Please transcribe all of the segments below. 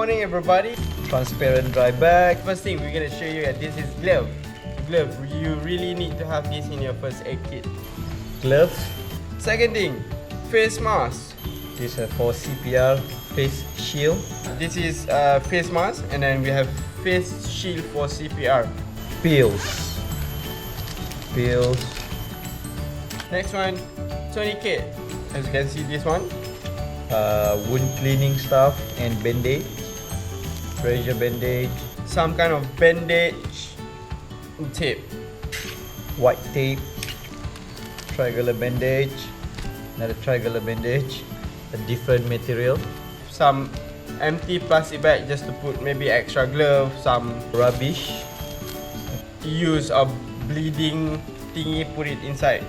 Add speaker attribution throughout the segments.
Speaker 1: morning everybody. Transparent dry bag. First thing we're gonna show you that this is glove. Glove, you really need to have this in your first aid kit. Glove. Second thing, face mask. This is for CPR face shield. This is face mask, and then we have face shield for CPR. Pills. Pills. Next one, tourniquet. As you can see, this one. Wound cleaning stuff and bandage. Pressure bandage. Some kind of bandage. Tape. White tape. Triangular bandage. Another triangular bandage. A different material. Some empty plastic bag just to put maybe extra glove. Some rubbish. Use a bleeding thingy, put it inside.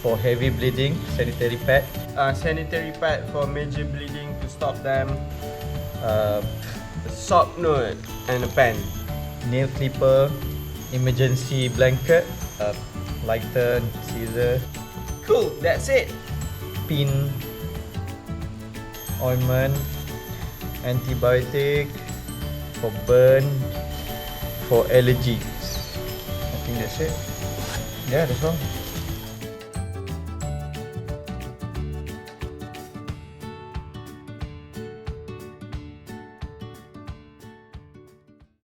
Speaker 1: For heavy bleeding, sanitary pad. Sanitary pad for major bleeding to stop them. A sock note and a pen. Nail clipper. Emergency blanket. Lighter, scissor. Cool, that's it. Pin. Ointment. Antibiotic. For burn. For allergies. I think that's it. Yeah, that's all.